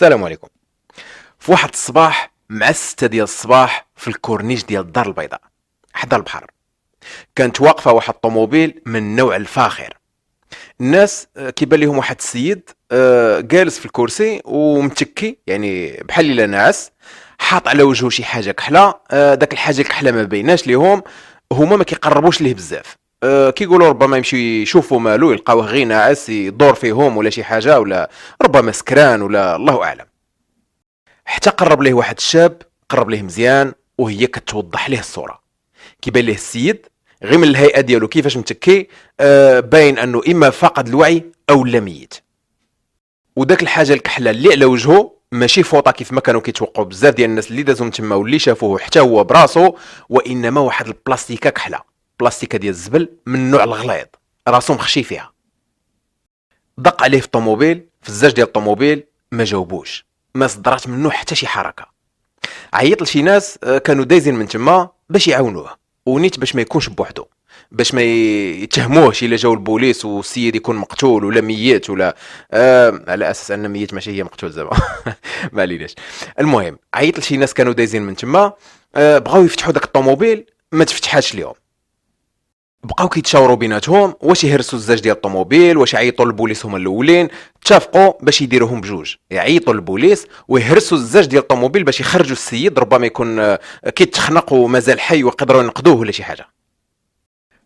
السلام عليكم. في واحد الصباح مع 6 ديال الصباح في الكورنيش ديال الدار البيضاء حدا البحر، كانت واقفه واحد الطوموبيل من النوع الفاخر. الناس كيبان لهم واحد السيد جالس في الكرسي ومتكي، يعني بحال الا ناعس، حاط على وجهه شي حاجه كحله. داك الحاجه الكحله ما بيناش ليهم، هما ما كيقربوش ليه بزاف. كيقولوا ربما يمشي يشوفوا مالو، يلقاوه غير ناعس يدور فيهم ولا شي حاجه، ولا ربما سكران ولا الله اعلم. حتى قرب ليه واحد الشاب، قرب ليه مزيان وهي كتوضح ليه الصوره. كيبان ليه السيد غير من الهيئه ديالو كيفاش متكي، باين انه اما فاقد الوعي او لا ميت. وداك الحاجه الكحله اللي على وجهه ماشي فوطه كيف ما كانوا كيتوقعوا بزاف ديال الناس اللي دازهم تما واللي شافوه حتى هو براسو، وانما واحد البلاستيكه كحله، بلاستيكه ديال الزبل من النوع الغليظ، راسو مخشي فيها. دق عليه في الطوموبيل، في الزاج ديال الطوموبيل، ما جاوبوش، ما صدرات منه حتى شي حركه. عيط لشي ناس كانوا دايزين من تما باش يعاونوه، ونيت باش ما يكونش بوحدو، باش ما يتهموهش الا جاو البوليس والسيد يكون مقتول ولا ميت ولا على اساس ان ميت ماشي هي مقتول زعما. ما عليناش. المهم عيط لشي ناس كانوا دايزين من تما، بغاو يفتحوا داك الطوموبيل، ما تفتحاش اليوم. بقاو كيتشاوروا بيناتهم واش يهرسوا الزاج ديال الطوموبيل، واش يعيطوا للبوليس هما الاولين. اتفقوا باش يديروهم بجوج، يعيطوا للبوليس ويهرسوا الزاج ديال الطوموبيل باش يخرجوا السيد، ربما يكون كيتخنق ومازال حي ويقدروا ينقذوه ولا شي حاجه.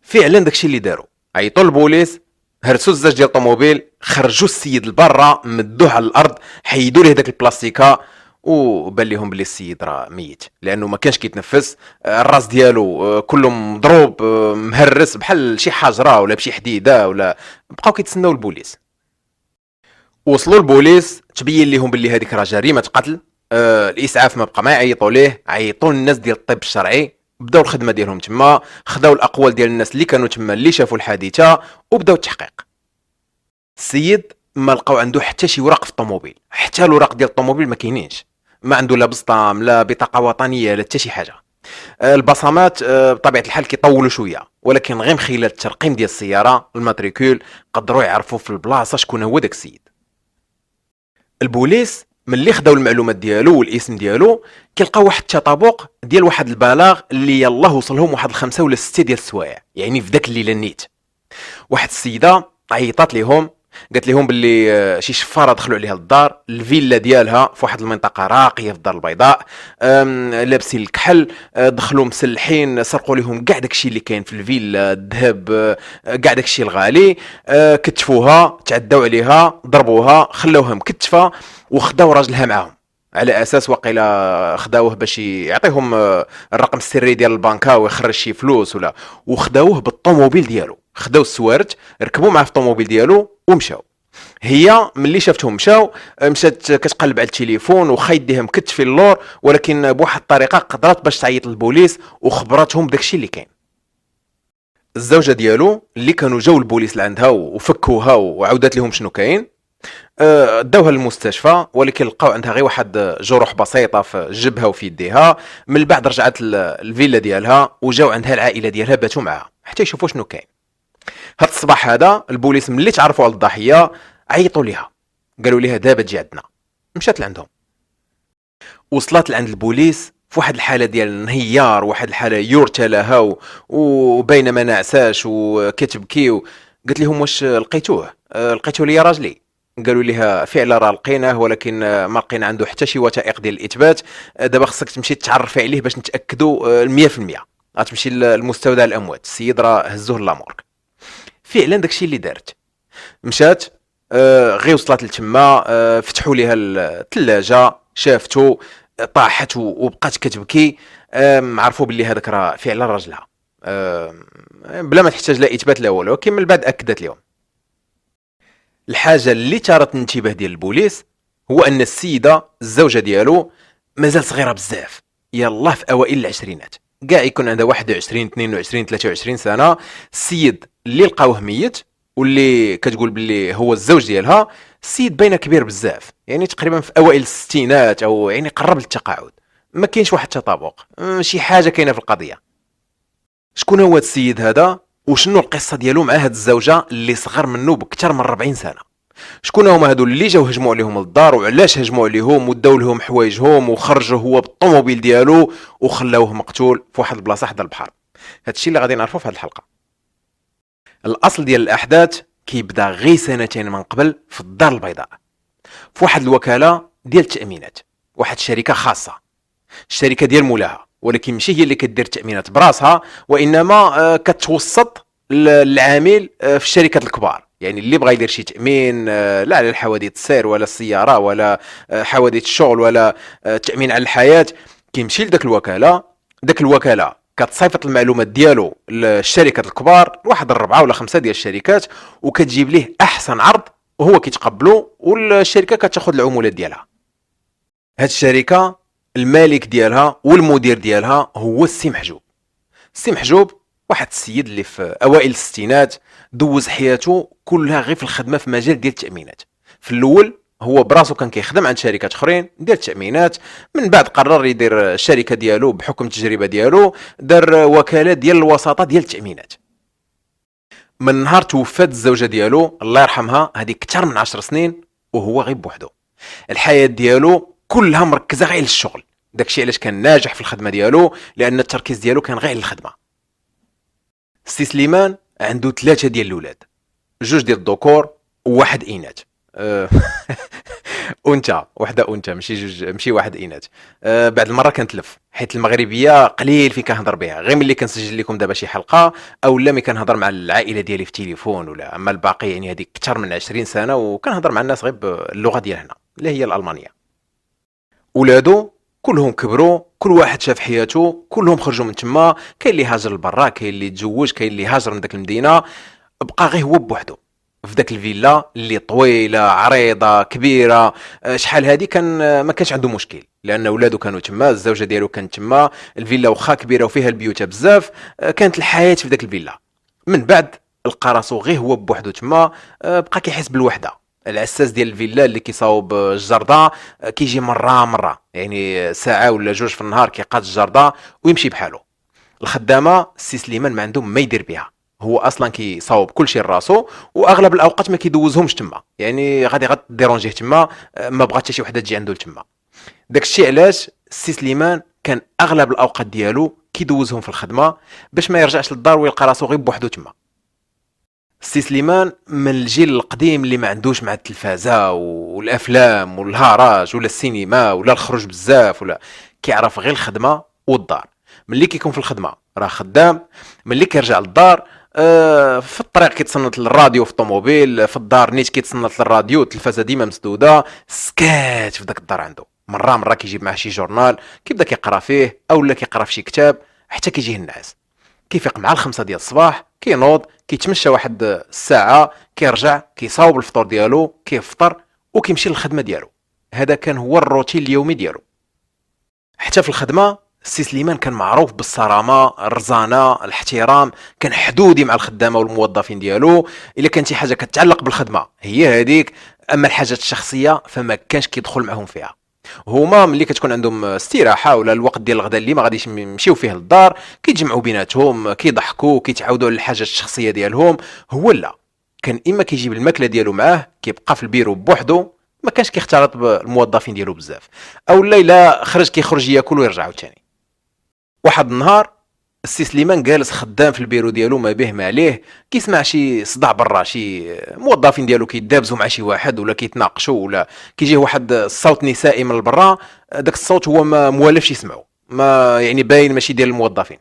فعلا داكشي اللي داروا، عيطوا للبوليس، هرسوا الزاج ديال الطوموبيل، خرجوا السيد لبرا، مدوه على الارض، حيدوا ليه داك البلاستيكه، وبان لهم بلي السيد راه ميت لانه ما كانش كيتنفس. الراس ديالو كله مضروب، مهرس بحال شي حجره ولا بشي حديده، ولا بقاو كيتسناو البوليس. وصلوا البوليس، تبين لهم بلي هذيك راه جريمه قتل. الاسعاف ما بقى ما يعيطوا ليه، عيطوا للناس ديال الطب الشرعي، بداو الخدمه ديالهم تما، خداو الاقوال ديال الناس اللي كانوا تما اللي شافوا الحادثه، وبداو التحقيق. السيد ما لقاو عنده حتى شي ورق في الطوموبيل، حتى الوراق ديال الطوموبيل ما كاينينش، ما عنده لا بسطام لا بطاقه وطنيه لا حتى شي حاجه. البصمات بطبيعه الحال كيطولوا شويه، ولكن غير من خلال الترقيم ديال السياره، الماتريكول، قدروا يعرفوا في البلاصه شكون هو داك السيد. البوليس ملي خداو المعلومات ديالو والاسم ديالو، كيلقاو واحد التطابق ديال واحد البلاغ اللي يلاه وصلهم واحد 5 ولا 6 ديال السوايع، يعني في داك الليله نيت. واحد السيده عيطات ليهم، قالت لهم باللي شي شفاره دخلوا عليها للدار، الفيلا ديالها في واحد المنطقه راقيه في الدار البيضاء، لابسين الكحل، دخلوا مسلحين، سرقوا لهم كاع داكشي اللي كاين في الفيلا، الذهب، كاع داكشي الغالي، كتفوها، تعداو عليها، ضربوها، خلوها مكتفه، وخداو راجلها معاهم على اساس وقيلا خداوه باش يعطيهم الرقم السري ديال البنكه ويخرج شي فلوس ولا. وخداوه بالطوموبيل ديالو، خداو السوارت، ركبوا معاه في الطوموبيل ديالو ومشاو. هي ملي شافتهم مشاو، مشات كتقلب على التليفون وخا يديها مكتفي اللور، ولكن بواحد الطريقه قدرت باش تعيط للبوليس وخبرتهم داكشي اللي كاين. الزوجه ديالو اللي كانوا جاو البوليس لعندها وفكوها وعاودت لهم شنو كاين، داوها للمستشفى، ولكن لقاو عندها غير واحد جروح بسيطه في جبهه وفي يديها. من بعد رجعت الفيلا ديالها، وجاو عندها العائله ديالها باتوا معاها حتى يشوفوا شنو كاين. هاد الصباح هذا البوليس ملي تعرفوا على الضحيه عيطوا ليها، قالوا ليها دابا تجي عندنا. مشات لعندهم، وصلت لعند البوليس في واحد الحاله ديال انهيار، واحد الحاله يرثى لها، وبينما نعساش وكتبكي. قالت لهم واش لقيتوه؟ لقيتوه لي راجلي؟ قالوا لها فعلا راه لقيناه، ولكن ما لقينا عنده حتى شي وثائق ديال الاثبات. دابا خصك تمشي تعرفي عليه باش نتاكدوا 100%. غتمشي للمستودع الاموات، السيد راه هزوه لامورك. فعلا داكشي اللي دارت، مشات، غير وصلت لتما، فتحوا ليها الثلاجه، شافتو، طاحت وبقات كتبكي. عرفوا باللي هذاك راه فعلا راجلها، بلا ما تحتاج لا اثبات لا والو، ولكن من بعد اكدت لهم. الحاجه اللي ثارت الانتباه ديال البوليس هو ان السيده الزوجه ديالو مازال صغيره بزاف، يلاه في اوائل العشرينات، كاع يكون عندها 21 22 23 سنه. السيد اللي لقاوه ميت واللي كتقول باللي هو الزوج ديالها، السيد باينه كبير بزاف، يعني تقريبا في اوائل الستينات، او يعني قرب للتقاعد. ما كاينش واحد التطابق، شي حاجه كاينه في القضيه. شكون هو السيد هذا، وشنو القصه ديالو مع هاد الزوجه اللي صغر منه بكثر من 40 سنه؟ شكون هما هادو اللي جاو هجموا عليهم للدار، وعلاش هجموا عليهم وداو لهم حوايجهم وخرجوا هو بالطوموبيل ديالو وخلاوه مقتول في واحد البلاصه حدا البحر. هادشي اللي غادي نعرفو في هاد الحلقه. الاصل ديال الاحداث كيبدا غير سنتين من قبل في الدار البيضاء، في واحد الوكاله ديال التامينات، واحد الشركه خاصه، الشركه ديال مولاها، ولكن ماشي هي اللي كدير التامينات براسها، وانما كتوسط العامل في الشركات الكبار. يعني اللي بغى يدير شي تامين لا على الحوادث السير ولا السياره ولا حوادث الشغل ولا تامين على الحياه، كيمشي لذاك الوكاله، داك الوكاله كتصيفط المعلومات ديالو للشركات الكبار، واحد 4 ولا 5 ديال الشركات، وكتجيب ليه احسن عرض وهو كيتقبلو، والشركه كتاخذ العمولات ديالها. هاد الشركه المالك ديالها والمدير ديالها هو السي محجوب. السي محجوب واحد السيد اللي في اوائل الستينات دوز حياته كلها غير في الخدمه في مجال ديال التامينات. في الاول هو براسو كان كيخدم عند شركات اخرين ديال التامينات، من بعد قرر يدير الشركه ديالو بحكم التجربه ديالو، دار وكاله ديال الوساطه ديال التامينات. من نهار توفات الزوجه ديالو الله يرحمها، هذيك اكثر من 10 سنين وهو غير بوحدو. الحياه ديالو كلها مركزه غير على الشغل، داكشي علاش كان ناجح في الخدمه ديالو، لان التركيز ديالو كان غير على الخدمه. السي سليمان عنده 3 ديال الاولاد، 2 ديال الذكور وواحد اناث. انثى وحده، انثى ماشي جوج، ماشي واحد اناث. بعد المره كنتلف حيت المغربيه قليل فين كنهضر بها، غير ملي كنسجل لكم دابا شي حلقه او لا ملي كنهضر مع العائله ديالي في التليفون، ولا اما الباقي يعني هذيك اكثر من 20 سنه وكنهضر مع الناس غير باللغه ديال هنا اللي هي الالمانيه. ولادو كلهم كبروا، كل واحد شاف حياته، كلهم خرجوا من تما، كاين اللي هاجر لبرا، كاين اللي تزوج، كاين اللي هاجر من داك المدينه، بقى غير هو بوحدو في داك الفيلا اللي طويله عريضه كبيره. شحال هادي كان ما كانش عنده مشكل، لان ولادو كانوا تما، الزوجه ديالو كانت تما، الفيلا واخا كبيره وفيها البيوت بزاف، كانت الحياه في داك الفيلا. من بعد لقى راسو غير هو بوحدو تما، بقى كيحس بالوحده. العساس ديال الفيلا اللي كيصاوب الجرده كيجي مره يعني ساعه ولا 2 في النهار، كيقاد الجرده ويمشي بحاله. الخدامه السي سليمان ما عنده ما يدير بها، هو اصلا كيصاوب كلشي لراسو، واغلب الاوقات ما كيدوزهمش تما، يعني غادي غديرونجيه تما، ما بغات حتى شي وحده تجي عنده تما. داكشي علاش السي سليمان كان اغلب الاوقات ديالو كيدوزهم في الخدمه باش ما يرجعش للدار ويلقى راسو غير بوحدو تما. السي سليمان من الجيل القديم اللي ما عندوش مع التلفازه والافلام والهراج ولا السينما ولا الخروج بزاف، ولا كيعرف غير الخدمه والدار. ملي كيكون في الخدمه راه خدام، ملي كيرجع للدار في الطريق كيتصنت للراديو في الطوموبيل، في الدار نيت كيتصنت للراديو، التلفازه ديما مسدوده، سكات في داك الدار عنده. مره كيجيب معاه شي جورنال كيبدا كيقرا فيه، اولا كيقرا في شي كتاب حتى كيجيه النعاس. كيفيق مع 5 ديال الصباح، كينوض كيتمشى واحد الساعه، كيرجع كيصاوب الفطور ديالو، كيفطر وكيمشي للخدمه ديالو. هذا كان هو الروتين اليومي ديالو. حتى في الخدمه السي سليمان كان معروف بالصرامه، الرزانه، الاحترام، كان حدودي مع الخدامه والموظفين ديالو. الا كانت شي حاجه كتعلق بالخدمه هي هذيك، اما الحاجات الشخصيه فما كانش كيدخل معهم فيها. هما ملي كتكون عندهم استراحه ولا الوقت ديال الغداء اللي ما غاديش يمشيو فيه للدار، كيتجمعوا بيناتهم، كيضحكوا، كيتعاودوا على الحاجات الشخصيه ديالهم. هو لا، كان اما كيجيب الماكله ديالو معاه، كيبقى في البيرو بوحدو، ما كانش كيختلط بالموظفين ديالو بزاف، او لا خرج كيخرج ياكل ويرجع عاوتاني. واحد النهار السي سليمان جالس خدام في البيرو ديالو، ما به ما عليه، كيسمع شي صداع برا، شي موظفين ديالو كيدابزوا مع شي واحد ولا كيتناقشوا، ولا كيجيه واحد الصوت نسائي من البرا. داك الصوت هو ما موالفش يسمعو، ما يعني باين ماشي ديال الموظفين.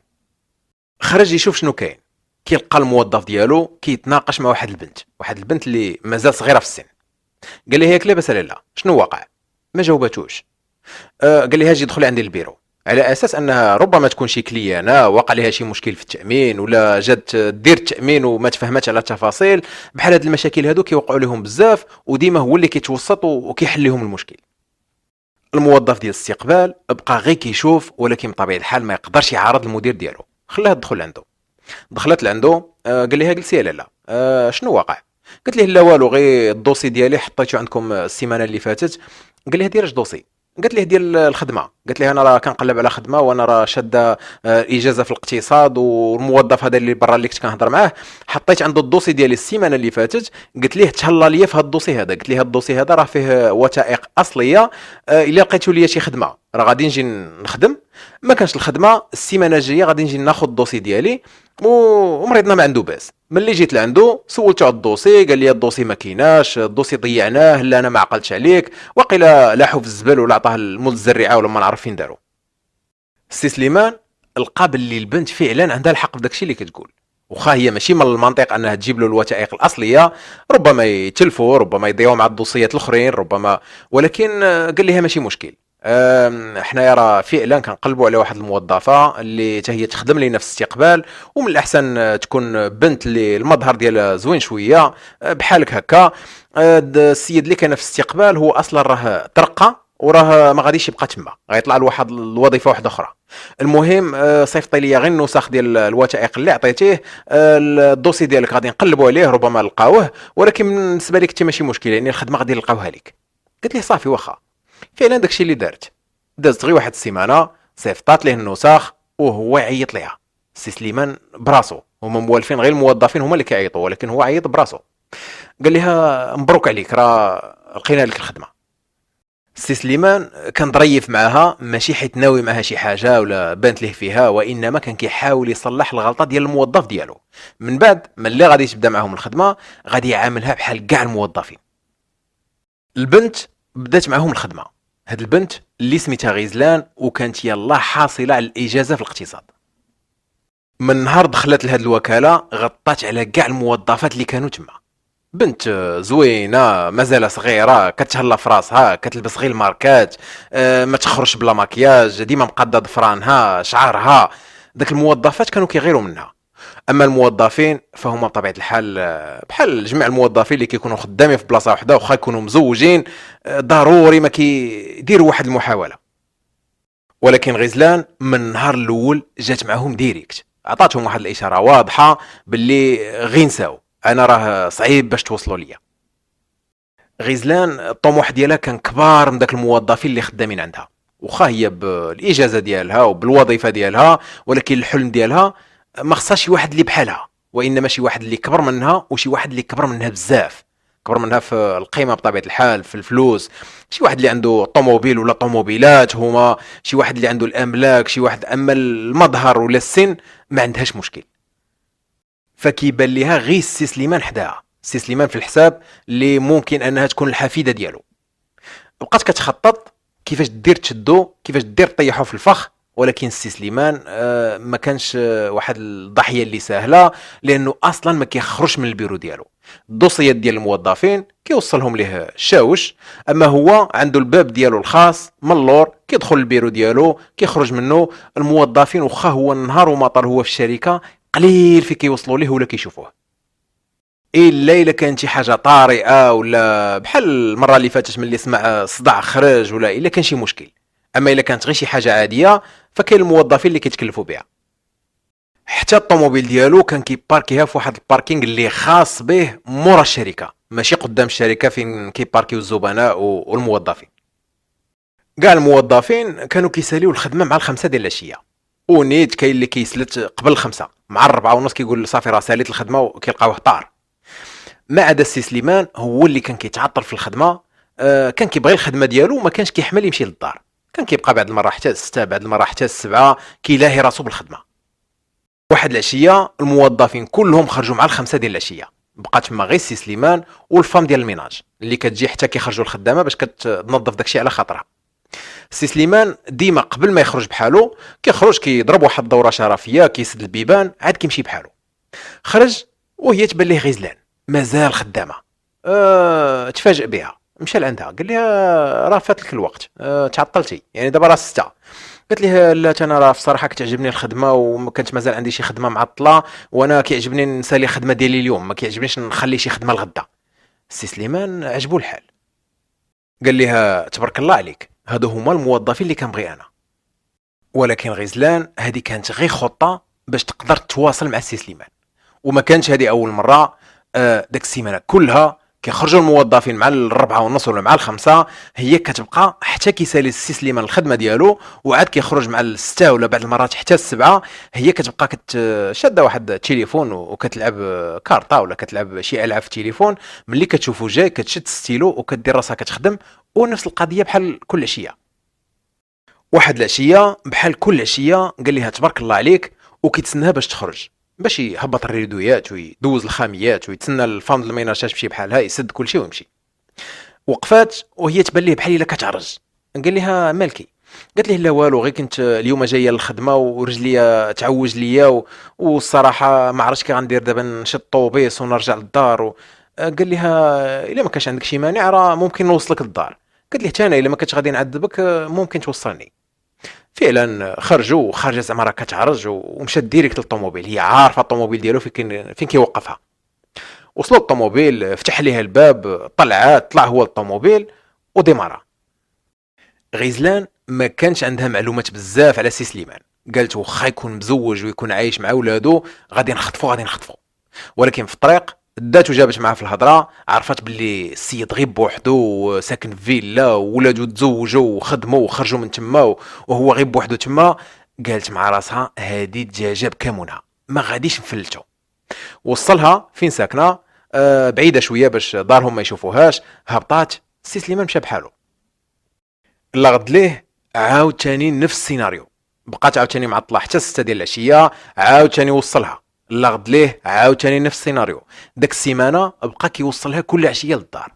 خرج يشوف شنو كاين، كيلقى الموظف ديالو كيتناقش مع واحد البنت اللي مازال صغيره في السن. قال لي هيك لاباس لا شنو واقع؟ ما جاوباتوش. قال لي هاجي دخلي عندي البيرو، على اساس انها ربما تكون شي كليانه وقع لها شي مشكل في التامين، ولا جات دير التامين وما تفهمتش على التفاصيل. بحال هاد المشاكل هادو كيوقعوا لهم بزاف، وديما هو اللي كيتوسط وكيحل لهم المشكل. الموظف ديال الاستقبال بقى غير كيشوف، ولكن بطبيعه الحال ما يقدرش يعارض المدير ديالو، خلاها تدخل عنده. دخلت لعنده، قال لها جلسي لا شنو واقع؟ قلت له لا والو، غير الدوسي ديالي حطيته عندكم السيمانه اللي فاتت. قال لها دير اش دوسي؟ قالت ليه ديال الخدمه، قالت ليه انا راه كنقلب على خدمه وانا راه شاده اجازه في الاقتصاد، والموظف هذا اللي برا اللي كنت كنهضر معاه حطيت عنده الدوسي ديالي السيمانه اللي فاتت، قلت ليه تهلا ليا في هذا الدوسي هذا، قلت ليه هذا الدوسي هذا راه فيه وثائق اصليه، الا لقيتوا ليا شي خدمه راه غادي نجي نخدم، ما كانش الخدمه السيمانه الجايه غادي نجي ناخذ الدوسي ديالي، ومريضنا ما عنده باس. ملي جيت لعندو سولته على الدوسي، قال لي الدوسي ما كايناش، الدوسي ضيعناه، لا انا ما عقلتش عليك، وقيلا لاحو في الزبل ولا عطاه المول الزريعه ولا ما نعرف فين دارو. السي سليمان لقى باللي البنت فعلا عندها الحق في داكشي اللي كتقول، واخا هي ماشي من المنطق انها تجيب له الوثائق الاصليه، ربما يتلفوا، ربما يضيعوا مع الدوسيات الاخرين، ربما، ولكن قال لها ماشي مشكل. حنايا راه فعلا كنقلبوا على واحد الموظفه اللي حتى هي تخدم لينا في الاستقبال، ومن الاحسن تكون بنت اللي المظهر ديالها زوين شويه، بحالك هكا. السيد اللي كان في الاستقبال هو اصلا راه ترقى وراه ما غاديش يبقى تما، غيطلع له واحد الوظيفه واحده اخرى. المهم صيفطي لي غير النسخ ديال الوثائق اللي عطيتيه، الدوسي ديالك غادي نقلبوا عليه ربما نلقاوه، ولكن بالنسبه لك انت ماشي مشكل، يعني الخدمه غادي نلقاوها لك. قلت ليه صافي واخا. فعلا داكشي اللي دارت، دازت غير واحد السيمانه صيفطات ليه النسخ وهو يعيط ليها. السي سليمان براسو، هما موالفين غير الموظفين هما اللي كيعيطوا، ولكن هو عيط براسو. قال لها مبروك عليك راه لقينا لك الخدمه. السي سليمان كان ظريف معاها، ماشي حيت ناوي معاها شي حاجه ولا بانت ليه فيها، وانما كان كيحاول يصلح الغلطه ديال الموظف ديالو. من بعد ملي غادي تبدا معاهم الخدمه غادي يعاملها بحال كاع الموظفين. البنت بدات معاهم الخدمه، هاد البنت اللي سميتها غيزلان، وكانت يلاه حاصله على الاجازه في الاقتصاد. من نهار دخلت لهاد الوكاله غطات على كاع الموظفات اللي كانوا تما. بنت زوينه مازال صغيره، كتهلا في راسها، كتلبس غير الماركات، ما تخرجش بلا مكياج، ديما مقاده ضفرانها شعرها. داك الموظفات كانوا كيغيروا منها. اما الموظفين فهما بطبيعه الحال بحال جميع الموظفين اللي كيكونوا خدامين في بلاصه واحده واخا يكونوا مزوجين، ضروري ما كيديروا واحد المحاوله. ولكن غزلان من النهار الاول جات معهم ديريكت، عطاتهم واحد الاشاره واضحه باللي غير نساو، انا راه صعيب باش توصلوا ليا. غزلان الطموح ديالها كان كبار من داك الموظفين اللي خدامين عندها، واخا هي بالاجازه ديالها وبالوظيفه ديالها، ولكن الحلم ديالها ما خصهاش شي واحد اللي بحالها، وانما شي واحد اللي كبر منها، وشي واحد اللي كبر منها بزاف، كبر منها في القيمه بطبيعه الحال، في الفلوس، شي واحد اللي عنده طوموبيل ولا طوموبيلات هما، شي واحد اللي عنده الاملاك، شي واحد، اما المظهر ولا السن ما عندهاش مشكل. فكيبان ليها غير السي سليمان حداها، السي سليمان في الحساب اللي ممكن انها تكون الحفيده ديالو. بقات كتخطط كيفاش دير تشدو، كيفاش دير طيحو في الفخ، ولكن السي سليمان ما كانش واحد الضحيه اللي سهله، لانه اصلا ما كيخرجش من البيرو ديالو. الدوسيات ديال الموظفين كيوصلهم ليه الشاوش، اما هو عنده الباب ديالو الخاص من اللور، كيدخل البيرو ديالو كيخرج منه. الموظفين واخا هو النهار وما طال هو في الشركه قليل في كيوصلوا ليه ولا كيشوفوه، الا الا كانت شي حاجه طارئه ولا بحال المره اللي فاتت ملي سمع صداع خرج، ولا الا كان شي مشكل. اما الا كانت غير شي حاجه عاديه فكاين الموظفين اللي كيتكلفوا بها. حتى الطوموبيل ديالو كان كيباركيها في واحد الباركينغ اللي خاص به مورا الشركه، ماشي قدام الشركه فين كيباركيو الزبناء والموظفين. كاع الموظفين كانوا كيساليو الخدمه مع الخمسة ديال العشيه، ونيت كاين اللي كيسلت قبل الخمسة، مع الربعة ونص كيقول صافي راه ساليت الخدمه وكيلقاوه طار. ما عدا السي سليمان هو اللي كان كيتعطل في الخدمه، كان كيبغي الخدمه ديالو، ما كانش كيحمل يمشي للدار، كان كيبقى بعد المره حتى 6، بعد المره حتى 7 كيلاهي راسو بالخدمه. واحد العشيه الموظفين كلهم خرجوا مع الخمسة ديال العشيه، بقى تما غير السي سليمان والفام ديال الميناج اللي كتجي حتى كيخرجوا الخدامه باش كتنظف داكشي على خاطرها. السي سليمان ديما قبل ما يخرج بحالو كيخرج كيضرب واحد الدوره شرفيه، كيسد البيبان، عاد كيمشي بحالو. خرج وهي تبان ليه غزلان مازال خدامه، تفاجئ بها، مشى لعندها قال لها راه فات لك الوقت، تعطلتي يعني دابا راه 6. قالت ليه لا انا راه بصراحه كتعجبني الخدمه وما كانت مازال عندي شي خدمه معطله، وانا كيعجبني نسالي الخدمه ديالي اليوم، ما كيعجبنيش نخلي شي خدمه لغدا. السي سليمان عجبو الحال، قال لها تبارك الله عليك، هادو هما الموظفين اللي كنبغي انا. ولكن غزلان هذه كانت غير خطه باش تقدر تواصل مع السي سليمان، وما كانش هذه اول مره. داك السيمانه كلها كيخرجوا الموظفين مع 4:30 ولا مع 5، هي كتبقى حتى كيسالي السي سليمان الخدمه ديالو، وعاد كيخرج مع 6 ولا بعض المرات حتى 7. هي كتبقى شاده واحد التليفون وكتلعب كارطه ولا كتلعب شي العاب في التليفون. ملي كتشوفو جاي كتشد ستيلو وكدير راسها كتخدم، ونفس القضيه بحال كل عشيه. واحد العشيه بحال كل عشيه قال لها تبارك الله عليك، وكيتسناها باش تخرج، باش يهبط الريدويات ويدوز الخاميات ويتسنى الفام د الميناشات تمشي بحالها، يسد كلشي ويمشي. وقفات وهي تبان ليه بحال الا كتعرج. قال لها مالكي؟ قالت ليه لا والو، غير كنت اليوم جايه للخدمه ورجليا تعوج ليا والصراحه ما عرفتش كي غندير دابا، نشد الطوبيس ونرجع للدار قال لها الا ما كانش عندك شي مانع راه ممكن نوصلك للدار. قالت ليه حتى انا الا ما كنتش غادي نعذبك ممكن توصلني. فعلا خرجوا، وخرجت زعما راه كتعرج ومشات ديريكت للطوموبيل، هي عارفه الطوموبيل ديالو فين كيوقفها. وصلوا الطوموبيل، فتح ليها الباب، طلع هو الطوموبيل وديمارا. غيزلان ما كانش عندها معلومات بزاف على سي سليمان، قالت واخا يكون مزوج ويكون عايش مع ولادو غادي نخطفو. ولكن في الطريق دات وجابت معاه في الهضره، عرفت باللي السيد غير بوحدو ساكن في فيلا، وولادو تزوجوا وخدموا وخرجوا من تما وهو غير بوحدو تما. قالت مع راسها هادي دجاجه بكمونها، ما غاديش نفلتو. وصلها فين ساكنه، بعيده شويه باش دارهم ما يشوفوهاش. هبطات، سي سليمان مشى بحالو. لغد ليه عاود تاني نفس السيناريو، بقات عاود تاني معطله حتى 6 ديال العشيه، عاود تاني وصلها. لغد ليه عاود تاني نفس السيناريو. داك السيمانه بقى كيوصلها كل عشيه للدار،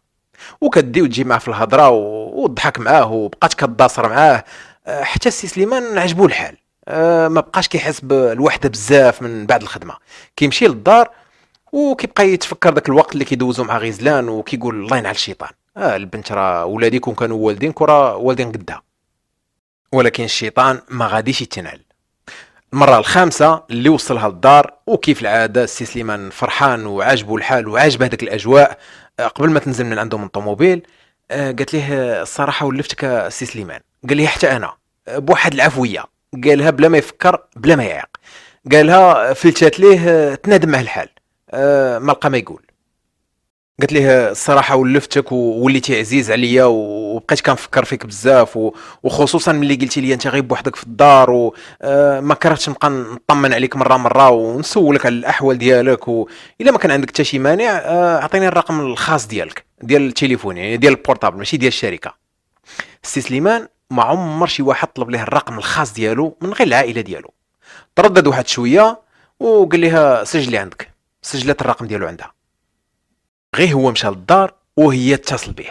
وكدي وتجي معاه في الهضره وضحك معاه وبقات كداصر معاه، حتى السي سليمان عجبو الحال. ما بقاش كيحس بالوحده بزاف من بعد الخدمه. كيمشي للدار وكيبقى يتفكر داك الوقت اللي كيدوزو مع غيزلان، وكيقول الله ينعل الشيطان، البنت راه ولادي كون كانوا والدينك وراه والدين قدها. ولكن الشيطان ما غاديش يتنعل. المره الخامسه اللي وصلها للدار، وكيف العاده السي سليمان فرحان وعاجبو الحال وعاجبه داك الاجواء. قبل ما تنزل من عنده من الطوموبيل قالت ليه الصراحه ولفتك السي سليمان. قال لي حتى انا، بواحد العفويه. قالها بلا ما يفكر بلا ما يعيق، قالها فلتات ليه تنادم مع الحال، ما لقى ما يقول. قلت ليه الصراحه ولفتك ووليتي عزيز عليا، وبقيت كنفكر فيك بزاف، وخصوصا ملي قلتي لي انت غير بوحدك في الدار، وما كرهتش نبقى نطمن عليك مره ونسولك على الاحوال ديالك، والا ما كان عندك حتى شي مانع اعطيني الرقم الخاص ديالك ديال التليفون، يعني ديال البورطابل ماشي ديال الشركه. السي سليمان ما عمر شي واحد طلب ليه الرقم الخاص ديالو من غير العائله ديالو. تردد واحد شويه وقال لها سجلي عندك. سجلت الرقم ديالو عندها. غير هو مشى للدار وهي اتصل به،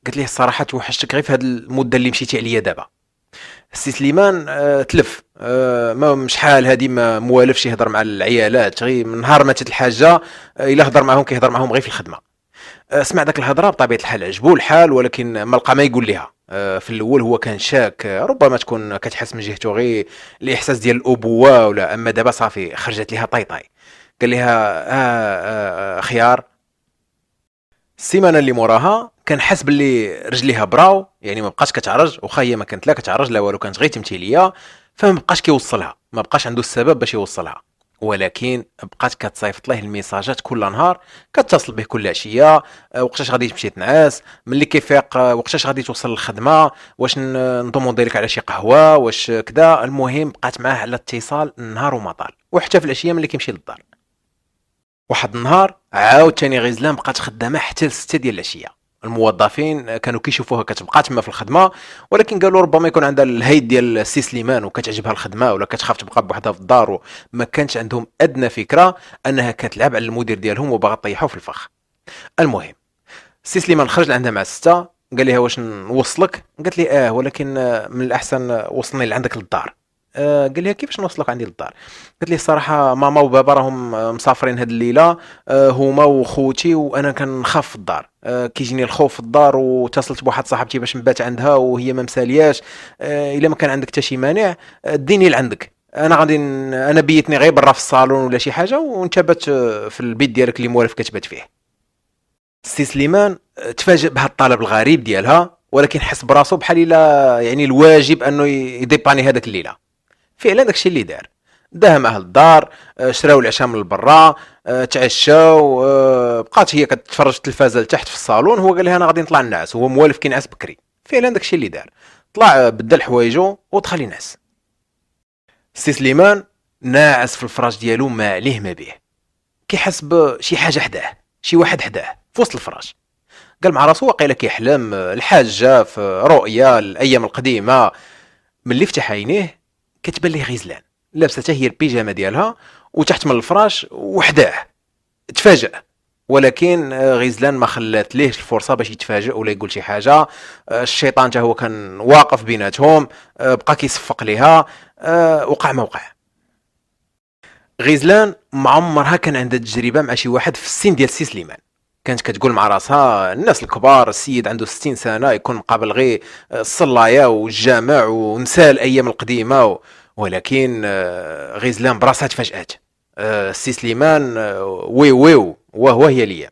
قالت ليه الصراحه توحشتك غير في هذه المده اللي مشيتي عليا دابا. السي سليمان تلف، ما شحال هادي ما موالفش يهضر مع العيالات، غير من نهار ماتت الحاجه الا هضر معاهم كيهضر معاهم غير في الخدمه. سمع داك الهضره بطبيعه الحال عجبو الحال، ولكن ما لقى ما يقول لها. في الاول هو كان شاك، ربما تكون كتحس من جهته غير الاحساس ديال الابوه ولا، اما دابا صافي خرجت لها طاي. قال لها خيار. السيمانه اللي موراها كان حس باللي رجليها براو، يعني ما بقاش كتعرج، واخا هي ما كانت لا كتعرج لا والو، كانت غير تمثيليه، فما بقاش كيوصلها، ما بقاش عنده السبب باش يوصلها. ولكن بقات كتصيفط ليه الميساجات كل نهار، كتصل به كل عشيه، وقتاش غادي تمشي تنعس، ملي كيفيق وقتاش غادي توصل للخدمه، واش نضموندي لك على شي قهوه، واش كذا. المهم بقات معاه على اتصال النهار وما طال، وحتى في العشيه ملي كيمشي للدار. واحد النهار عاود تاني غيزلان بقات خدامه حتى ل6 ديال العشيه. الموظفين كانوا كيشوفوها كتبقى تما في الخدمه، ولكن قالوا ربما يكون عندها الهيد ديال السي سليمان وكتعجبها الخدمه، ولا كتخاف تبقى بوحدها في الدار، وما كانش عندهم ادنى فكره انها كتلعب على المدير ديالهم وباغا طيحو في الفخ. المهم السي سليمان خرج لعندها مع 6، قال لها واش نوصلك؟ قالت لي ولكن من الاحسن وصلني لعندك للدار. قال لها كيفاش نوصلك عندي للدار؟ قالت لي الصراحه ماما وبابا راهم مسافرين هاد الليله، هما وخوتي، وانا كنخاف في الدار، كيجيني الخوف في الدار، واتصلت بواحد صاحبتي باش نبات عندها وهي ما مسالياش. الا ما كان عندك حتى شي مانع ديني لعندك، انا غادي انا بيتني غير برا في الصالون ولا شي حاجه، وانت بات في البيت ديالك اللي موالف كتبات فيه. السي سليمان تفاجئ بهذا الطلب الغريب ديالها، ولكن حس براسو بحال الا يعني الواجب انه يديباني هذاك الليله. فعلا داكشي اللي دار، داها مع اهل الدار، شراو العشاء من برا، تعشاو، بقات هي كتفرج في التلفازه لتحت في الصالون، هو قال لها انا غادي نطلع نعس، هو موالف كينعس بكري. فعلا داكشي اللي دار، طلع بدل حوايجو ودخل ينعس. سي سليمان ناعس في الفراش ديالو ما عليه ما به، كيحس بشي حاجه حداه، شي واحد حداه في وسط الفراش. قال مع راسو واقيلا كيحلم، الحاجه في رؤيا الايام القديمه. ملي فتح عينيه كتبان ليه غزلان لابسه حتى هي البيجامه ديالها وتحت من الفراش وحداه. تفاجأ، ولكن غزلان ما خلات ليهش الفرصه باش يتفاجئ ولا يقول شي حاجه. الشيطان حتى هو كان واقف بيناتهم، بقى كيصفق ليها. وقع ما وقع. غزلان ما عمرها كان عندها تجربه مع شي واحد في السن ديال سي سليمان. كانت كتقول مع راسها الناس الكبار، السيد عنده 60 سنه يكون مقابل غير الصلايه والجامع ونسى الايام القديمه. ولكن غزلان براسها تفاجات. سي سليمان وي ويو وهو هي ليا.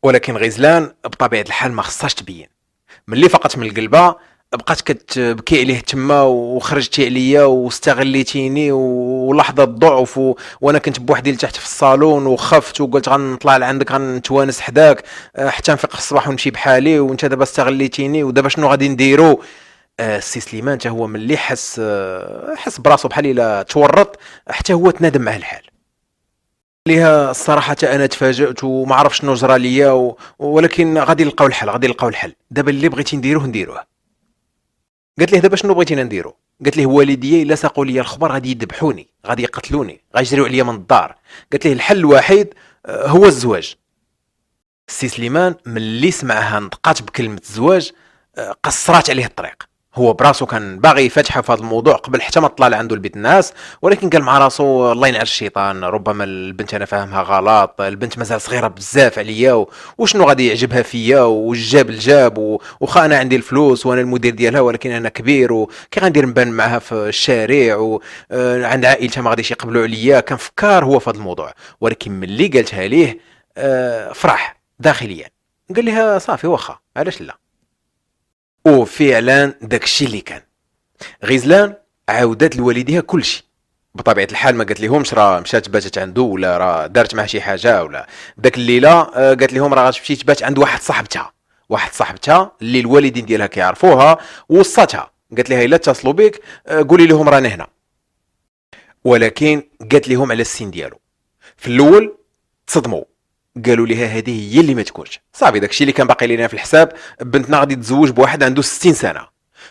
ولكن غزلان بطبيعه الحال ما خصهاش تبين. ملي فقط من القلبه بقات كتبكي عليه تما، وخرجتي عليا واستغليتيني ولحظه ضعف وانا كنت بوحدي لتحت في الصالون وخفت وقلت غنطلع لعندك غنتوانس حداك، حتى نفيق في الصباح ونمشي بحالي، وانت دابا استغليتيني ودابا شنو غادي نديرو؟ السي سليمان حتى هو ملي حس براسو بحال الا تورط، حتى هو تنادم مع الحال. ليها الصراحه انا تفاجات وما عرف شنو جرى ليا ولكن غادي نلقاو الحل، غادي نلقاو الحل. دابا اللي بغيتي نديروه. قالت ليه دابا شنو بغيتينا نديرو؟ قالت ليه والديا الا ساقوا لي الخبر غادي يذبحوني، غادي يقتلوني، غيجريو عليا من الدار. قالت ليه الحل الوحيد هو الزواج. السي سليمان ملي سمعها نطقات بكلمه الزواج قصرات عليه الطريق. هو براسو كان باغي يفتحها في هذا الموضوع قبل حتى ما طلع لعنده البيت الناس، ولكن قال مع راسو الله ينعر الشيطان، ربما البنت انا فاهمها غلط، البنت مازال صغيره بزاف عليا وشنو غادي يعجبها فيا، والجاب الجاب وخا انا عندي الفلوس وانا المدير ديالها، ولكن انا كبير وكي غندير نبان معها في الشارع وعند عائلتها ما غاديش يقبلوا عليا. كان فكار هو في هذا الموضوع، ولكن ملي قالتها ليه فرح داخليا. قال لها صافي واخا علاش لا. وفعلا داكشي اللي كان. غزلان عاودت لوالديها كلشي. بطبيعه الحال ما قالت لهمش راه مشات باتت عنده ولا راه دارت معاه شي حاجه ولا. داك الليله قالت لهم راه غتمشي تبات عند واحد صاحبتها اللي الوالدين ديالها كيعرفوها، وصاتها قالت لها الا اتصلوا بك قولي لهم رانا هنا. ولكن قالت لهم على السن ديالو. في الاول تصدموا، قالوا لها هذه هي اللي ما تكونش صافي، داكشي اللي كان باقي لينا في الحساب، بنتنا غادي تزوج بواحد عنده 60 سنه.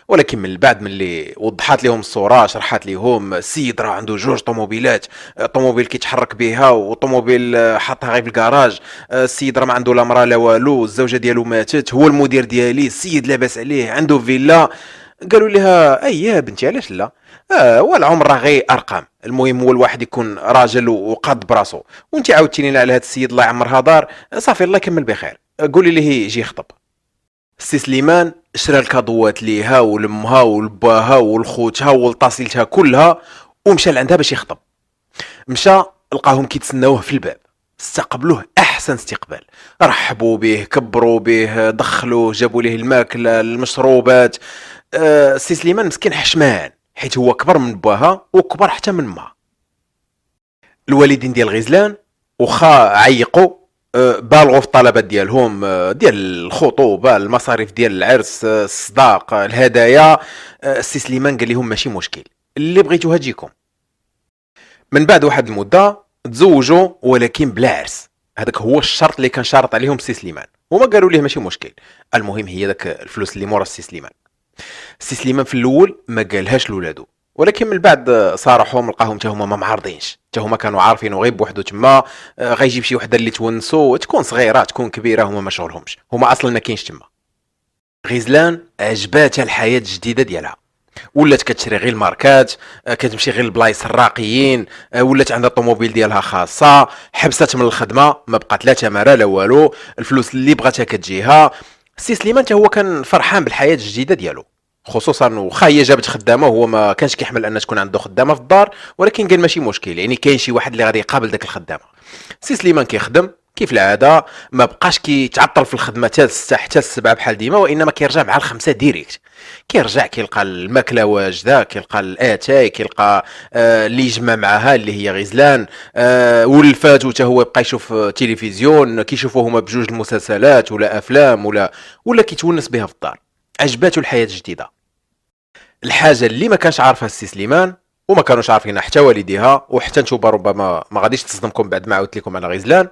ولكن من بعد ملي وضحات لهم الصوره، شرحات لهم السيد راه عنده جوج طوموبيلات، طوموبيل كيتحرك بها وطوموبيل حاطها غير في الكراج، السيد راه ما عنده لا مرا لا والو، الزوجه ديالو ماتت، هو المدير ديالي، السيد لاباس عليه، عنده فيلا. قالوا لها اي يا بنتي علاش لا، والعمر راه غير ارقام، المهم هو الواحد يكون راجل وقاد براسو. وانت عاودتي لنا على هذا السيد الله يعمرها دار، صافي الله يكمل بخير، قولي ليه يجي يخطب. السي سليمان شرا الكادوات ليها ولمها ولباها ولخوتها ولطاسيلتها كلها ومشى لعندها باش يخطب. مشى لقاهم كيتسناوه في الباب، استقبلوه احسن استقبال، رحبوا به، كبروا به، دخلوه، جابوا ليه الماكله، المشروبات. سي سليمان مسكين حشمان حيت هو كبر من باها وكبر حتى من ما. الوالدين ديال غزلان وخا عيقوا، بالغوا في الطلبات ديالهم، ديال الخطوبه، المصاريف ديال العرس، الصداق، الهدايا. السي سليمان قال لهم ماشي مشكل، اللي بغيتوها تجيكم. من بعد واحد المده تزوجوا ولكن بلا عرس. هذاك هو الشرط اللي كان شارط عليهم السي سليمان، وما قالوا ليه ماشي مشكل. المهم هي داك الفلوس اللي مورا السي سليمان. السي سليمان في الاول ما قالهاش لولادو، ولكن من بعد صارحهم لقاهم حتى هما ما معارضينش، حتى هما كانوا عارفين غير بوحدو تما. غيجيب شي وحده اللي تونسو، تكون صغيره تكون كبيره، هما ما شغلهمش، هما اصلا ما كاينش تما. غزلان عجباتها الحياه الجديده ديالها، ولات كتشري غير الماركات، كتمشي غير البلايص الراقيين، ولات عندها الطوموبيل ديالها خاصه، حبست من الخدمه، ما بقات لا تماره لا والو، الفلوس اللي بغاتها كتجيها. السي سليمان حتى هو كان فرحان بالحياه الجديده ديالو، خصوصا وخا هي جابت خدامه، هو ما كانش كيحمل ان تكون عنده خدامه في الدار، ولكن قال ماشي مشكل، يعني كاين شي واحد اللي غادي يقابل داك الخدامه. سي سليمان كيخدم كيف العاده ما بقاش كيتعطل في الخدمه حتى ل6 حتى ل7 بحال ديما، وانما كيرجع مع ال5 ديريكت. كيرجع كيلقى الماكله واجده، كيلقى الاتاي، كيلقى اللي يجمع معاها اللي هي غزلان، ولفاتو حتى هو يبقى يشوف تلفزيون، كيشوفوا هما بجوج المسلسلات ولا افلام ولا كيتونس بها في الدار. عجباتو الحياه الجديده. الحاجه اللي ما كانش عارفها السي سليمان وما كانوش عارفينها حتى والديها، وحتى نتوما ربما ما غاديش تصدمكم بعد ما عاودت لكم على غزلان،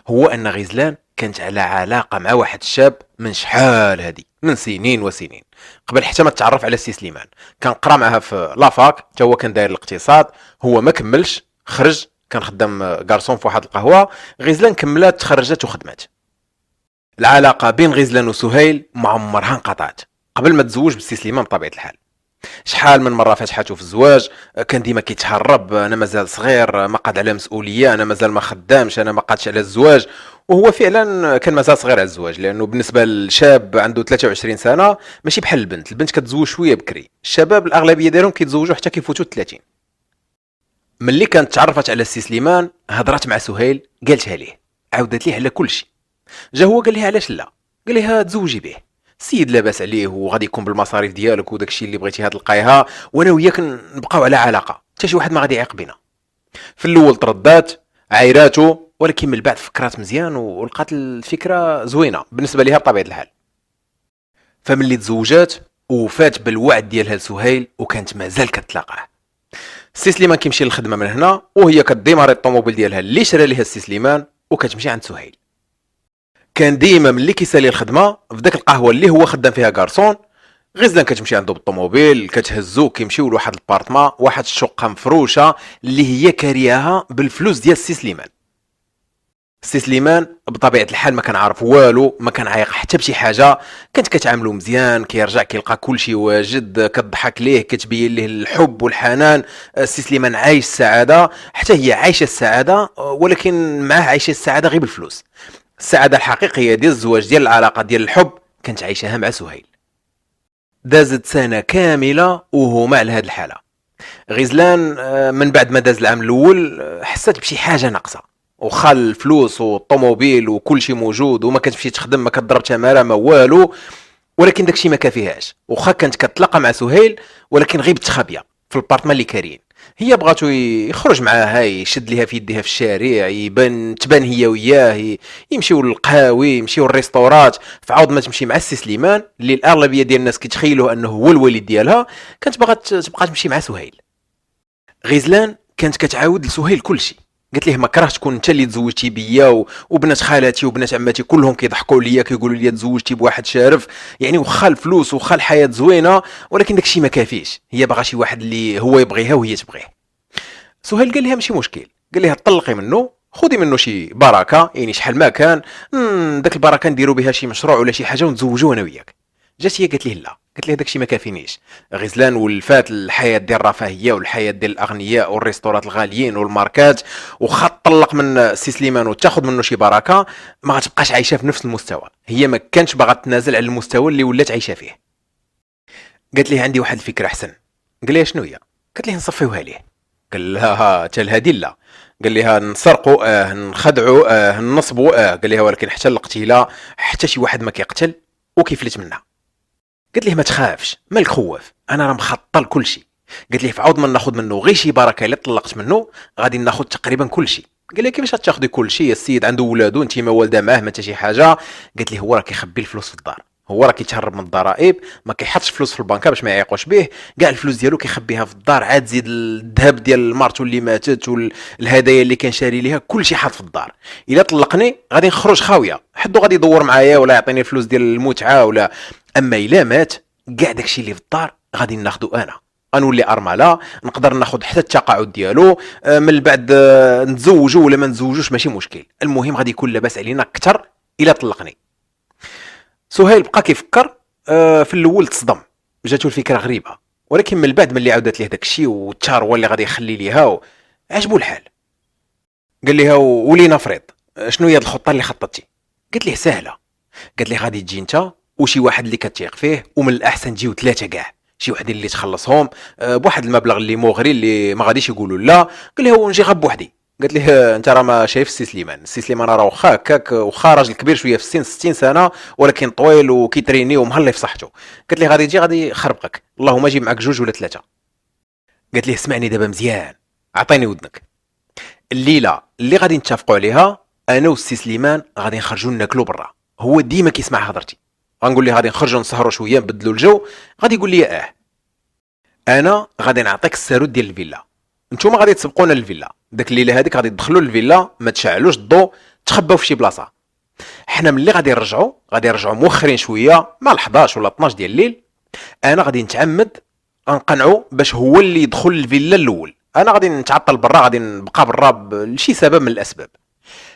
هو ان غزلان كانت على علاقه مع واحد الشاب من شحال هادي، من سنين وسنين، قبل حتى ما تتعرف على السي سليمان. كان قرا معها في لافاك، حتى هو كان داير الاقتصاد، هو ما كملش، خرج كان خدام غارسون في واحد القهوه. غزلان كملات، تخرجت وخدمات. العلاقه بين غزلان وسهيل ما عمرها انقطعت قبل ما تزوج بالسي سليمان بطبيعه الحال. شحال من مره فتحته في الزواج، كان ديما كيتهرب، انا مازال صغير، ما قاد على مسؤوليه، انا مازال ما خدامش، انا ما قادش على الزواج. وهو فعلا كان مازال صغير على الزواج، لانه بالنسبه للشاب عنده 23 سنه ماشي بحال البنت كتزوج شويه بكري. الشباب الاغلبيه ديالهم كيتزوجوا حتى كيفوتوا 30. ملي كانت تعرفت على السي سليمان، هضرات مع سهيل، قالتها ليه، عاودت ليه على كل شيء. جا هو قال لها علاش لا، قال لها تزوجي به، السيد لاباس عليه وغادي يكون بالمصاريف ديالك وداك الشيء اللي بغيتيها تلقايها، وانا وياك نبقاو على علاقه، حتى شي واحد ما غادي يعيق بينا. في الاول تردات، عايراتو، ولكن من بعد فكرات مزيان ولقات الفكره زوينه بالنسبه ليها بطبيعه الحال. فملي تزوجات وفات بالوعد ديالها لسهيل، وكانت مازال كتلاقاه. السي سليمان كيمشي للخدمه من هنا، وهي كديماري الطوموبيل ديالها اللي شرا ليها السي سليمان، وكتمشي عند سهيل. كان ديما ملي كيسالي الخدمه في داك القهوه اللي هو خدام فيها غارسون، غزلان كتمشي عنده بالطوموبيل، كتهزو كيمشيو لواحد البارتما، واحد الشقه مفروشه اللي هي كارياها بالفلوس ديال السي سليمان. السي سليمان بطبيعه الحال ما كان عارف والو، ما كان عايق حتى بشي حاجه، كانت كتعاملو مزيان، كيرجع كيلقى كلشي واجد، كتضحك ليه، كتبين ليه الحب والحنان. السي سليمان عايش السعاده، حتى هي عايشه السعاده، ولكن معاه عايشه السعاده غير بالفلوس. السعاده الحقيقيه ديال الزواج، ديال العلاقه، ديال الحب، كانت عايشاها مع سهيل. دازت سنه كامله وهما على هاد الحاله. غزلان من بعد ما داز العام الاول حسات بشي حاجه ناقصه، وخا الفلوس والطوموبيل وكل شيء موجود، وما كتمشي تخدم، ما كتضرب تماره، ما والو، ولكن داكشي ما كافيهاش. وخا كانت كتلاقى مع سهيل، ولكن غير بتخابيه في البارتمان اللي كارين. هي بغاتو يخرج معاها، يشد ليها في يديها في الشارع، تبان هي وياه، يمشيو للقهاوي، يمشيو للريستورات. فعاود ما تمشي مع السي سليمان اللي الاغلبيه ديال الناس كيتخيلوه انه هو الوالد ديالها، كانت باغا تبقى تمشي مع سهيل. غزلان كانت كتعاود لسهيل كلشي، قالت ليه ما كرهت تكون انت اللي تزوجتي بيا، وبنات خالاتي وبنات عماتي كلهم كيضحكوا عليا، كيقولوا لي تزوجتي بواحد شارف، يعني واخا الفلوس واخا الحياه زوينه، ولكن داكشي ما كافيش، هي باغا شي واحد اللي هو يبغيها وهي تبغيه. سهيل قال لها ماشي مشكل، قال لها طلقي منه، خذي منه شي بركه، يعني شحال ما كان، داك البركه نديروا بها شي مشروع ولا شي حاجه ونتزوجوا انا وياك. جات هي قالت ليه لا، قالت ليه داكشي ما كافينيش. غزلان ولفات الحياه ديال الرفاهيه والحياه ديال الاغنياء والريستورات الغاليين والماركات، وخا طلق من سي سليمان وتاخذ منه شي بركه، ما غتبقاش عايشه في نفس المستوى. هي ما كانش باغا تنازل على المستوى اللي ولات عايشه فيه. قالت ليه عندي واحد الفكره احسن. قال لها شنو هي؟ قالت ليه نصفيوها ليه. قال لها حتى لهادي لا. قال لها نسرقوا، نخدعوا، نصبوا، قال لها ولكن حتى القتيله، حتى شي واحد ما كيقتل وكيفلت منها. قالت ليه ما تخافش، مالك خوف، انا راه مخطط لكل شيء. قالت ليه فعوض ما ناخذ منه غير شي بركه الا طلقت منه، غادي ناخذ تقريبا كل شيء. قال لها كيفاش غتاخذي كل شيء؟ السيد عنده ولادو، انت ما والده معاه، ما حتى شي حاجه. قالت ليه هو راه كيخبي الفلوس في الدار، هو راه كيتهرب من الضرائب، ما كيحطش فلوس في البنكه باش ما يعيقوش به، كاع الفلوس ديالو كيخبيها في الدار، عاد زيد الذهب ديال مرته اللي ماتت والهدايا اللي كان شاري ليها كل شيء حاط في الدار. الا طلقني غادي نخرج خاويه، حدو غادي يدور معايا ولا يعطيني الفلوس ديال المتعه ولا. اما الا مات كاع داكشي اللي في الدار غادي ناخذو انا، غنولي ارمله، نقدر ناخذ حتى التقاعد ديالو، من بعد نتزوجوا ولا ما نتزوجوش ماشي مشكل، المهم غادي يكون لاباس علينا اكثر الا طلقني. سهيل بقى كيفكر، في الاول تصدم، جاتو الفكره غريبه، ولكن من بعد ملي عاودت ليه داكشي والثروه اللي غادي يخلي ليها عجبو الحال. قال لها ولينا فريض، شنو هي الخطه اللي خططتي؟ قالت ليه سهله. قالت ليه غادي تجي انت وشي واحد اللي كتيق فيه، ومن الاحسن تجيو 3 كاع، شي واحد اللي تخلصهم بواحد المبلغ اللي مغري اللي ما غاديش يقولوا لا. قال لها ونجي غير بوحدي، قالت ليه انت راه ما شايف السي سليمان، السي سليمان راه واخا هكاك، واخا راجل كبير شويه في السن 60 سنه، ولكن طويل وكيتريني ومهلي في صحته. قالت ليه غادي تجي غادي يخربقك، اللهم جيب معك جوج ولا ثلاثه. قالت ليه اسمعني دابا مزيان، عطيني ودنك. الليله اللي غادي نتفقوا عليها انا والسي سليمان غادي نخرجوا ناكلوا برا. هو ديما كيسمع هضرتي، غنقول ليه غادي نخرجوا نسهروا شويه نبدلوا الجو، غادي يقول لي انا غادي نعطيك الساروت ديال الفيلا، نتوما غادي تسبقونا للفيلا. داك الليله هذيك غادي تدخلوا للفيلا، ما تشعلوش الضوء، تخباو في شي بلاصه. حنا ملي غادي نرجعوا موخرين شويه مع 11 ولا 12 ديال الليل. انا غادي نتعمد نقنعو باش هو اللي يدخل الفيلا الاول، انا غادي نتعطل برا، غادي نبقى برا لشي سبب من الاسباب.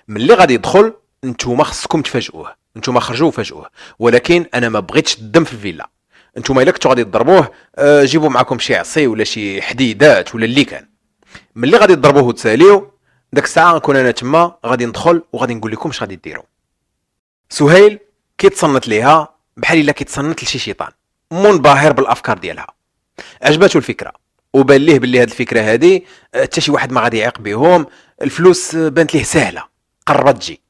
ملي غادي يدخل نتوما خصكم تفاجئوه، نتوما خرجوا وفاجئوه، ولكن انا ما بغيتش الدم في الفيلا. نتوما الا كنتو غادي تضربوه جيبوا معكم شي عصي ولا شي حديدات ولا اللي كان. ملي غادي تضربوه وتساليو، داك الساعه نكون انا تما غادي ندخل وغادي نقول لكم اش غادي ديروا. سهيل كيتصنت ليها بحال الا كيتصنت لشي شيطان، منبهر بالافكار ديالها، عجباتو الفكره، وبان ليه باللي هاد الفكره هادي حتى شي واحد ما غادي يعيق بهم. الفلوس بانت ليه سهله، قربت تجي.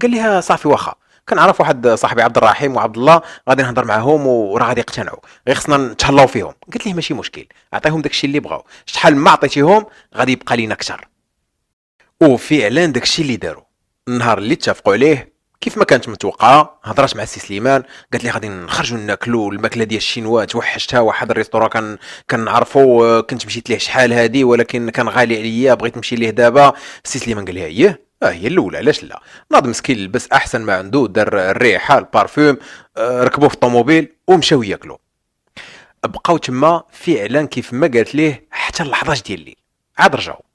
قال لها صافي واخا، كنعرف واحد صاحبي عبد الرحيم وعبد الله غادي نهضر معاهم وراه غادي يقتنعوا، غير خصنا نتهلاو فيهم. قلت ليه ماشي مشكل، عطيهم داكشي اللي بغاو، شحال ما عطيتيهم غادي يبقى لينا اكثر. وفعلا داكشي اللي داروا. النهار اللي اتفقوا عليه كيف ما كانت متوقعه، هضرات مع السي سليمان، قالت لي غادي نخرجوا ناكلوا الماكله ديال الشينوا، توحشتها، واحد الريستوران كنعرفو، كنت مشيت ليه شحال هادي ولكن كان غالي عليا، بغيت نمشي ليه دابا. السي سليمان قال لها اييه هي الاولى، علاش لا؟ ناض مسكين لبس احسن ما عنده، دار الريحه البارفيوم، ركبوه في الطوموبيل ومشاو ياكلوا. بقاو تما فعلا كيف ما قالت ليه حتى ل 11 ديال الليل، عاد رجعوا.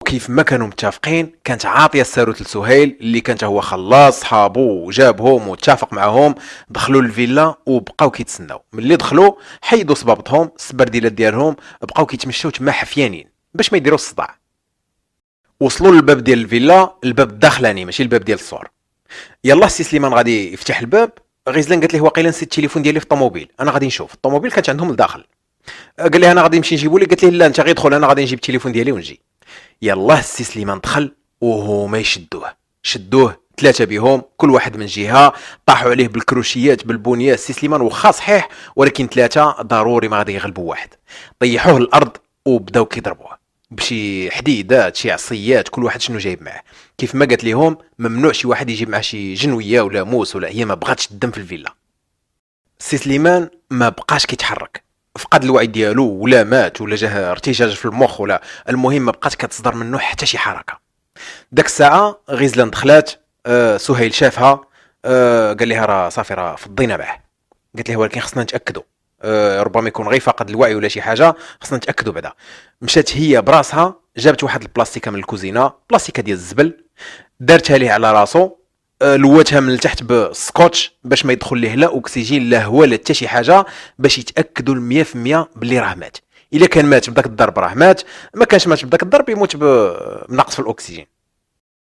وكيف ما كانوا متفقين كانت عاطيه الساروت لسهيل اللي كانت هو خلاص صحابو وجابهم واتفق معاهم. دخلوا للفيلا وبقاو كيتسناو. ملي دخلوا حيدوا صبابطهم السبرديلات ديالهم، بقاو كيتمشاو تما حفيانين باش ما يديروا الصداع. وصلوا للباب ديال الفيلا، الباب الداخلاني ماشي الباب ديال السور. يلا السي سليمان غادي يفتح الباب، غيزلان قالت له واقيلا نسيت التليفون ديالي في الطوموبيل، انا غادي نشوف. الطوموبيل كانت عندهم لداخل. قال لي انا غادي نمشي نجيبو لي، قالت له لا انت غير دخل، انا غادي نجيب التليفون ديالي ونجي. يلاه السي سليمان دخل وهما شدوه ثلاثه بهم، كل واحد من جهه، طاحوا عليه بالكروشيات بالبنيه. السي سليمان واخا صحيح ولكن ثلاثه ضروري ما غادي يغلبوا واحد. طيحوه الارض وبداو كيضربوه بشي حديدات شي عصيات، كل واحد شنو جايب معاه. كيف ما قالت لهم ممنوع شي واحد يجيب معاه شي جنويه ولا موس، ولا هي ما بغاتش الدم في الفيلا. السي سليمان ما بقاش كيتحرك، فقد الوعي ديالو ولا مات ولا جاه ارتجاج في المخ، ولا المهم ما بقاش كتصدر منه حتى شي حركه. داك الساعه غيزلان دخلات، سهيل شافها، قال لها راه صافي راه فضينا معاه. قالت له ولكن خصنا نتاكدوا، ربما يكون غير فقد الوعي ولا شي حاجه، خصنا نتاكدوا بعدا. مشات هي براسها جابت واحد البلاستيكه من الكوزينه، بلاستيكه ديال الزبل، دارتها ليه على راسو، لواتها من التحت بالسكوتش باش ما يدخل ليه لا اكسجين لا هواء لا حتى شي حاجه، باش يتاكدوا 100% باللي راه مات. الا كان مات بداك الضرب راه مات، ما كانش مات بداك الضرب يموت بنقص في الاكسجين.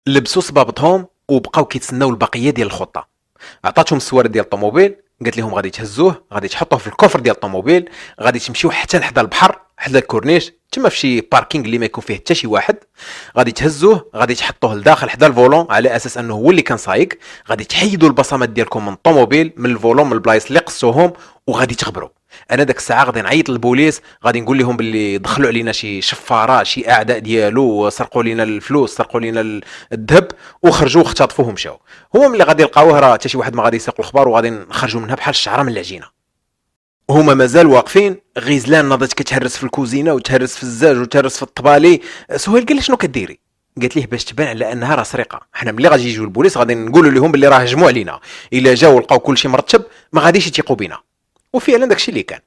لبسوا صبابطهم وبقاو كيتسناو البقيه ديال الخطه. عطاتهم السوارد ديال الطوموبيل، قالت لهم غادي تهزوه، غادي تحطوه في الكفر ديال الطوموبيل، غادي تمشيو حتى لحدا البحر، حدا الكورنيش تما في شي باركينغ اللي ما يكون فيه حتى شي واحد. غادي تهزوه، غادي تحطوه لداخل حدا الفولون على اساس انه هو اللي كان سايق. غادي تحيدوا البصمات ديالكم من الطوموبيل من الفولون من البلايص اللي قصوهم، وغادي تخبروا. انا داك الساعه غادي نعيط للبوليس، غادي نقول لهم باللي دخلوا علينا شي شفاره شي اعداء ديالو، سرقوا لينا الفلوس، سرقوا لينا الذهب، وخرجوا واختطفوه ومشاو. هما ملي غادي يلقاوه راه حتى شي واحد ما غادي يسيق الخبار، وغادي نخرجوا منها بحال الشعره من العجينه. هما مازال واقفين. غيزلان ناضت كتهرس في الكوزينه وتهرس في الزاج وتهرس في الطبالي. سهيل قال لها شنو كديري؟ قالت ليه باش تبان على انها راه سرقه، حنا ملي غادي يجيو البوليس غادي نقولوا لهم باللي راه هجموا علينا، الا جاو لقاو كلشي مرتب ما غاديش يثيقوا بينا. وفعلا داكشي اللي كان.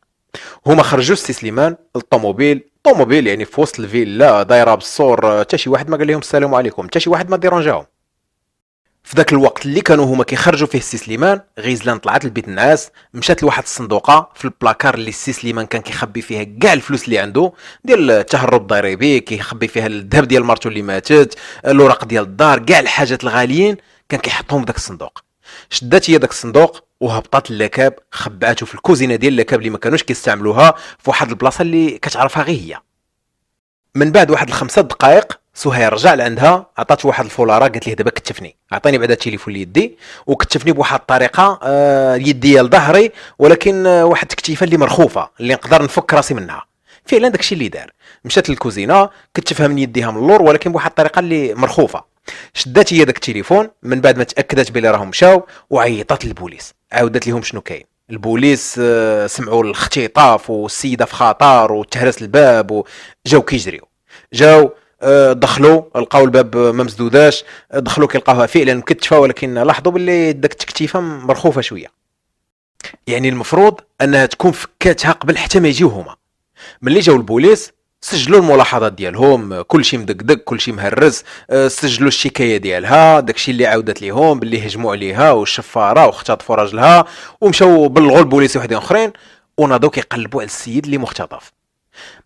هما خرجوا السي سليمان للطوموبيل، طوموبيل يعني في وسط الفيلا دايره بالسور، حتى شي واحد ما قال لهم السلام عليكم، حتى شي واحد ما ديرونجاهم. في ذاك الوقت اللي كانوا هما كيخرجوا فيه السي سليمان، غيزلان طلعت لبيت النعاس، مشات لواحد الصندوقه في البلاكار اللي السي سليمان كان كيخبي فيها كاع الفلوس اللي عنده ديال التهرب الضريبي، كيخبي فيها الذهب ديال مرته اللي ماتت، الاوراق ديال الدار، كاع الحاجات الغاليين كان كيحطهم في ذاك الصندوق. شدات هي داك الصندوق وهبطات اللكاب، خبعته في الكوزينه ديال اللكاب اللي ما كانوش كيستعملوها في واحد البلاصه اللي كتعرفها غير هي. من بعد واحد 5 دقائق سهير رجع لعندها، عطات واحد الفولاره، قالت ليه دابا كتفني، عطيني بعدا التليفون ليدي وكتفني بواحد الطريقه يدي لظهري، ولكن واحد التكتيفه اللي مرخوفه اللي نقدر نفك راسي منها. فعلا داكشي اللي دار، مشات للكوزينه كتفها من يديها من اللور ولكن بواحد الطريقه اللي مرخوفه. شدات هي داك التليفون من بعد ما تاكدت بلي راهم مشاو وعيطات للبوليس، عاودت لهم شنو كاين. البوليس سمعوا الاختطاف والسيده في خطر وتهرس الباب وجاو كيجريو. جاو دخلوا لقاو الباب ما مسدوداش، دخلوا كيلقاوها فعلا مكتفه، ولكن لاحظوا باللي داك التكتيفه مرخوفه شويه. يعني المفروض انها تكون فكاتها قبل حتى ما يجيو هما. ملي جاو البوليس سجلوا الملاحظات ديالهم، كلشي مدقدق كلشي مهرس، سجلوا الشكايه ديالها، داكشي اللي عاودت ليهم باللي هجموا عليها والشفاره واختطفوا راجلها، ومشاو بلغوا البوليس وحدين اخرين وناضوا كيقلبوا على السيد اللي مختطف.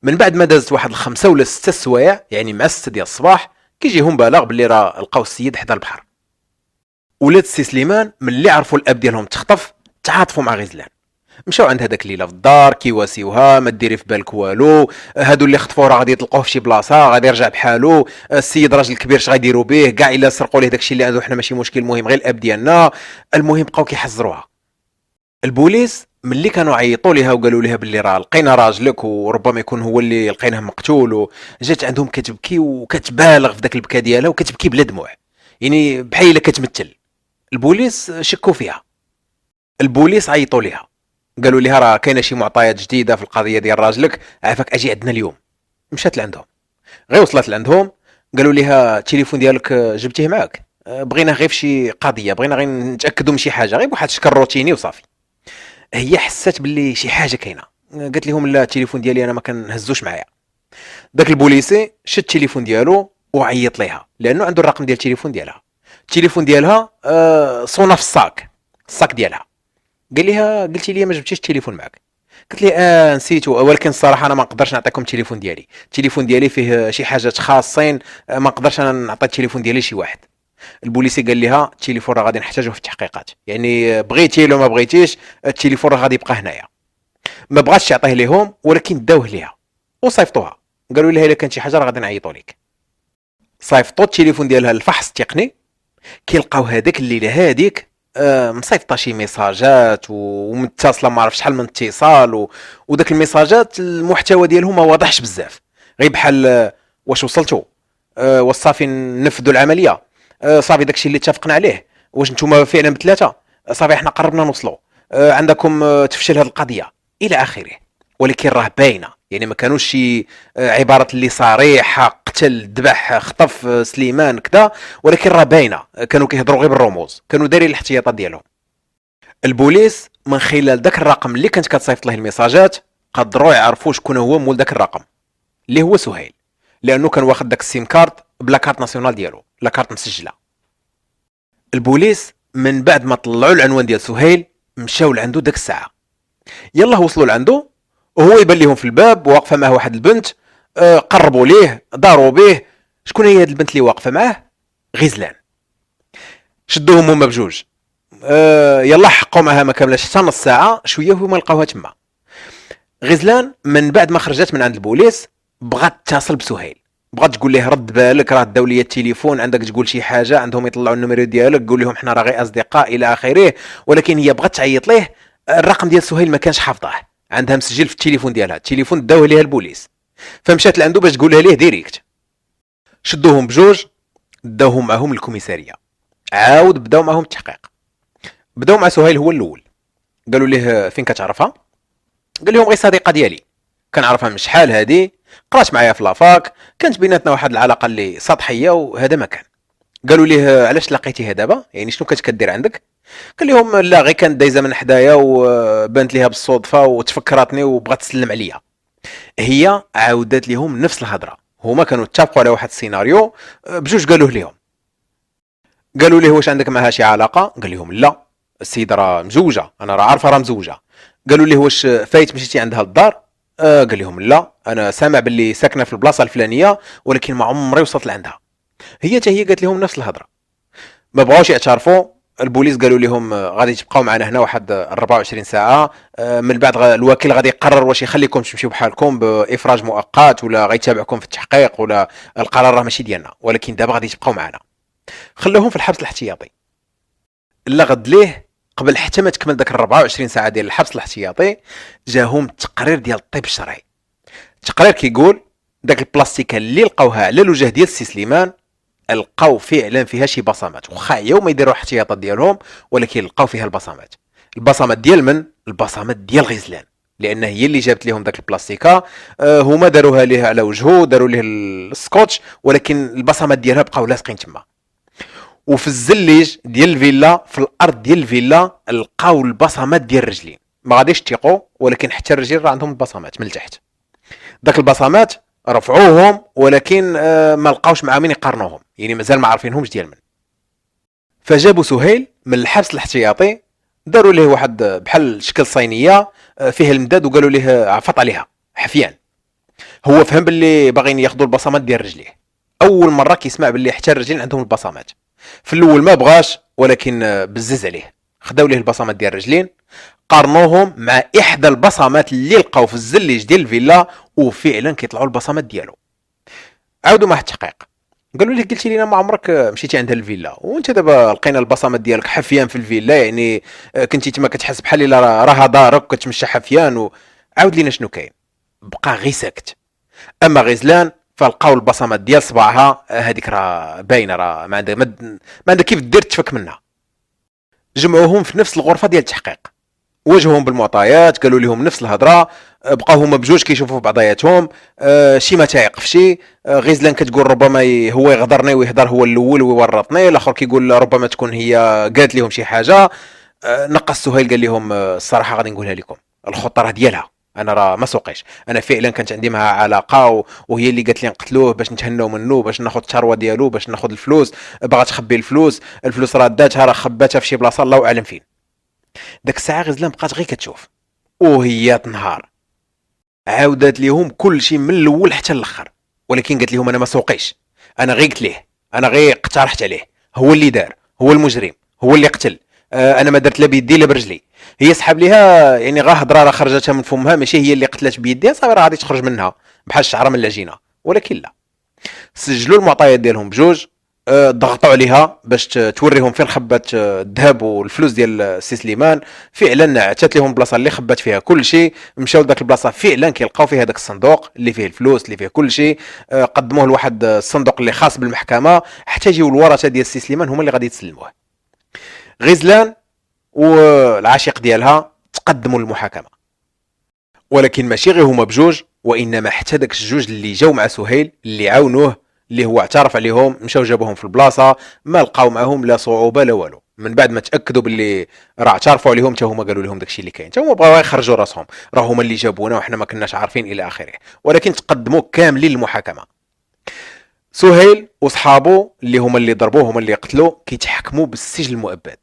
من بعد ما دازت واحد 5 ولا 6 سوايع، يعني مع 6 ديال الصباح، كيجيهم بلاغ باللي راه لقاو السيد حدا البحر. ولاد السي سليمان ملي عرفوا الاب ديالهم تخطف تعاطفوا مع غزلان، مشاو عند هذاك الليله في الدار كيواسيوها، ما ديري في بالك والو، هادو اللي خطفوه راه غادي يطلقوه في شي بلاصه، غادي يرجع بحالو، السيد راجل كبير اش غيديروا به، كاع الا سرقوا ليه داكشي اللي عنده حنا ماشي مشكل، المهم غير الاب ديالنا. المهم بقاو كيحذروها. البوليس ملي كانوا عيطوا ليها وقالوا لها باللي راه لقينا راجلك وربما يكون هو اللي لقيناه مقتول، جات عندهم كتبكي وكتبالغ في داك البكا ديالها وكتبكي بلا دموع، يعني بحال الا كتمثل. البوليس شكوا فيها. البوليس عيطوا ليها قالوا لها راه كاينه شي معطيات جديده في القضيه ديال راجلك، عافاك اجي عندنا اليوم. مشات لعندهم، غير وصلت لعندهم قالوا لها التليفون ديالك جبتيه معاك، بغينا غير في شي قضيه، بغينا غير نتاكدوا من شي حاجه، غير بواحد الشكل روتيني وصافي. هي حست باللي شي حاجه كاينه، قالت لهم لا التليفون ديالي انا ما كنهزوش معايا. داك البوليسي شد التليفون ديالو وعيط ليها لانه عنده الرقم ديال التليفون ديالها. التليفون ديالها صونا في الصاك ديالها. قال لها قلتي لي ما جبتيش التليفون معك. قلت لي نسيتو، ولكن الصراحه انا ما نقدرش نعطيكم التليفون ديالي، التليفون ديالي فيه شي حاجات خاصين، ما نقدرش انا نعطي التليفون ديالي لشي واحد. البوليسي قال لها التليفون راه غادي نحتاجوه في التحقيقات، يعني بغيتي ولا ما بغيتيش التليفون راه غادي يبقى هنايا. ما بغاتش تعطيه ليهم ولكن داوه ليها وصيفطوها، قالوا لها الا كانت شي حاجه راه غادي نعيطوا لك. صيفطوا التليفون ديالها للفحص التقني، كيلقاو هذيك الليله هذيك مصيفطه شي ميساجات ومتصله ما عرف شحال من اتصال وداك الميساجات المحتوى ديالهم ما واضحش بزاف، غير بحال واش وصلتوا، وصافي ننفذوا العمليه، صافي داكشي اللي اتفقنا عليه، واش نتوما فعلا بثلاثه، صافي احنا قربنا نوصلوا، عندكم تفشيل هذه القضيه الى اخره. ولكن راه باينه، يعني ما كانوش شي عباره اللي صريحه قتل ذبح خطف سليمان كذا، ولكن راه باينه، كانوا كيهضروا غير بالرموز، كانوا دايرين الاحتياطات ديالهم. البوليس من خلال داك الرقم اللي كانت كتصيفط له الميساجات قدروا يعرفوا شكون هو مول داك الرقم اللي هو سهيل، لانه كان واخد داك السيم كارت بلا كارت ناسيونال ديالو، لا كارت مسجله. البوليس من بعد ما طلعوا العنوان ديال سهيل مشاو لعندو داك الساعه، يلا وصلوا لعندو وهو يبان لهم في الباب واقفه معه واحد البنت، قربوا ليه داروا به. شكون هي هاد البنت اللي واقفه معاه؟ غزلان. شدوهم هما بجوج، يلا حقوا معها ما كاملاش حتى نص ساعه، شويه وهما لقاوها تما. غزلان من بعد ما خرجت من عند البوليس بغات تتصل بسهيل، بغات تقول ليه رد بالك راه داو لي التليفون، عندك تقول شي حاجه، عندهم يطلعوا النمرو ديالك، قول لهم حنا راه غير اصدقاء الى اخره. ولكن هي بغات تعيط ليه، الرقم ديال سهيل ما كانش حافظاه، عندها مسجل في التليفون ديالها، التليفون داوه ليها البوليس، فمشات لعنده باش تقولها ليه ديريكت. شدوهم بجوج داوهم معهم للكوميساريه، عاود بداو معهم التحقيق. بداو مع سهيل هو الاول، قالوا ليه فين كتعرفها؟ قال لهم غير صديقه ديالي، كنعرفها من شحال هادي، قرات معايا في لافاك، كانت بيناتنا واحد العلاقه اللي سطحيه وهذا ما كان. قالوا ليه علاش لقيتيها دابا، يعني شنو كنت كدير عندك؟ قال لهم لا غير كانت دايزه من حدايا وبانت ليها بالصدفه وتفكراتني وبغات تسلم عليا. هي عاودت لهم نفس الهضره، هما كانوا اتفقوا على واحد السيناريو بجوج قالوه لهم. قالوا ليه واش عندك معها شي علاقه؟ قال لهم لا، السيده راه مزوجه، انا راه عارفه راه مزوجه. قالوا ليه واش فايت مشيتي عندها للدار؟ قال لهم لا، انا سامع باللي ساكنه في البلاصه الفلانيه ولكن ما عمري وصلت لعندها. هي حتى هي قالت لهم نفس الهضره. ما بغاوش يعترفوا، البوليس قالوا لهم غادي تبقاو معنا هنا واحد 24 ساعه، من بعد الوكيل غادي يقرر واش يخليكم تمشيو بحالكم بافراج مؤقت ولا غيتابعكم في التحقيق، ولا القرار راه ماشي ديالنا، ولكن دابا غادي تبقاو معنا. خلاوهم في الحبس الاحتياطي. لا غد ليه قبل حتى ما تكمل داك 24 ساعه ديال الحبس الاحتياطي جاهم التقرير ديال الطب الشرعي. التقرير كيقول داك البلاستيكه اللي لقاوها على الوجه ديال السي سليمان لقاو فعلا فيها شي بصمات، واخا يوم يديروا الاحتياطات ديالهم ولكن لقاو فيها البصمات. البصمات ديال من؟ البصمات ديال غزلان، لان هي اللي جابت لهم داك البلاستيكه. هما داروها ليه على وجهه، داروا ليه السكوتش، ولكن البصمات ديالها بقاو لاصقين تما. وفي الزليج ديال الفيلا، في الارض ديال الفيلا، لقاو البصمات ديال الرجلين. ما غاديش تيقوا، ولكن حتى الرجلين راه عندهم البصمات من التحت. داك البصمات رفعوهم، ولكن ما لقاوش مع مين يقارنوهم، يعني مازال ما عارفينهمش ديال من. فجابوا سهيل من الحبس الاحتياطي، داروا ليه واحد بحال شكل صينيه فيها المداد، وقالوا ليه عفط عليها حفيان. هو فهم باللي باغيين ياخذوا البصمات ديال رجليه. اول مره كيسمع باللي حتى الرجلين عندهم البصمات. في الاول ما بغاش، ولكن بزز عليه. خداو ليه البصمات ديال الرجلين، قارنوهم مع احدى البصمات اللي لقاو في الزليج ديال الفيلا، وفعلا كيطلعوا البصمات ديالو. عاودوا مع التحقيق، قالوا ليه قلتي لينا ما عمرك مشيتي عند الفيلا، وانت دابا لقينا البصمات ديالك حفيان في الفيلا، يعني كنتي تما كتحس بحال الا راها دارك كتمشى حفيان. وعاود لينا شنو كاين. بقى غير ساكت. اما غزلان فلقاو البصمات ديال صباعها، هذيك راه باينه، راه ما عندها كيف دير تفك منها. جمعوهم في نفس الغرفه ديال التحقيق، واجهوهم بالمعطيات، قالوا لهم نفس الهضره. بقاو هما بجوج كيشوفوا في بعضياتهم. شي ما تايق في شي. غزلان كتقول ربما هو يغدرني ويهضر هو الاول ويورطني، الاخر كيقول ربما تكون هي قالت لهم شي حاجه. نقص سهيل قال لهم الصراحه غادي نقولها لكم، الخطه راه ديالها، انا راه ما سوقيش، انا فعلا كانت عندي معها علاقه، وهي اللي قالت لي نقتلوه باش نتهناو منه، باش ناخذ الثروه ديالو، باش ناخذ الفلوس. باغا تخبي الفلوس راه داتها، راه خباتها في شي بلاصه الله اعلم فين. داك الساعه غزلان بقات غير كتشوف وهي تنهار. عاودات ليهم كل شيء من الاول حتى الاخر، ولكن قالت لهم انا ما سوقيش، انا غير قلت ليه، انا غير اقترحت عليه، هو اللي دار، هو المجرم، هو اللي قتل. انا ما درت لا بيدي لا برجلي. هي سحب ليها يعني غا هضره راه خرجتها من فمها، ماشي هي اللي قتلت بيديها، صافي راه غادي تخرج منها بحال الشعره من العجينه. ولكن لا، سجلوا المعطيات ديالهم بجوج. ضغطوا عليها باش توريهم فين خبات الذهب والفلوس ديال السي سليمان. فعلا عتات لهم البلاصه اللي خبات فيها كل شيء. مشاو لذاك البلاصه، فعلا كيلقاو فيها داك الصندوق اللي فيه الفلوس، اللي فيه كل شيء. قدموه لواحد الصندوق اللي خاص بالمحكمه، حتى يجيو الورثه ديال السي سليمان هما اللي غادي يتسلموه. غزلان والعاشق ديالها تقدموا للمحاكمه، ولكن ماشي غير هما بجوج، وانما حتى داك الجوج اللي جاو مع سهيل اللي عاونوه، اللي هو اعترف عليهم، مشاو جابوهم في البلاصه، ما لقاو معاهم لا صعوبه لا والو. من بعد ما تاكدوا باللي راه اعترفوا عليهم، حتى هما قالوا لهم داكشي اللي كاين، حتى هما بغاو يخرجوا راسهم، راه هما اللي جابونا وحنا ما كناش عارفين الى اخره. ولكن تقدموا كاملين للمحاكمه. سهيل وصحابه اللي هما اللي ضربوه، هما اللي قتلوا، كيتحكموا بالسجن المؤبد.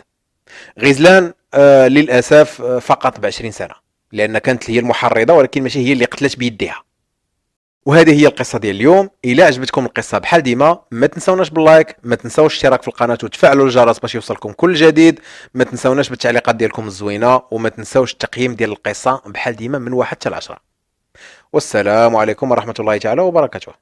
غزلان للاسف فقط ب20 سنه، لان كانت هي المحرضه، ولكن ماشي هي اللي قتلت بيديها. وهذه هي القصه ديال اليوم. الى عجبتكم القصه بحال ديما، ما تنساوناش باللايك، ما تنساوش الاشتراك في القناه وتفعلوا الجرس باش يوصلكم كل جديد، ما تنساوناش بالتعليقات ديالكم الزوينه، وما تنساوش التقييم ديال القصه بحال ديما من 1 حتى 10. والسلام عليكم ورحمه الله تعالى وبركاته.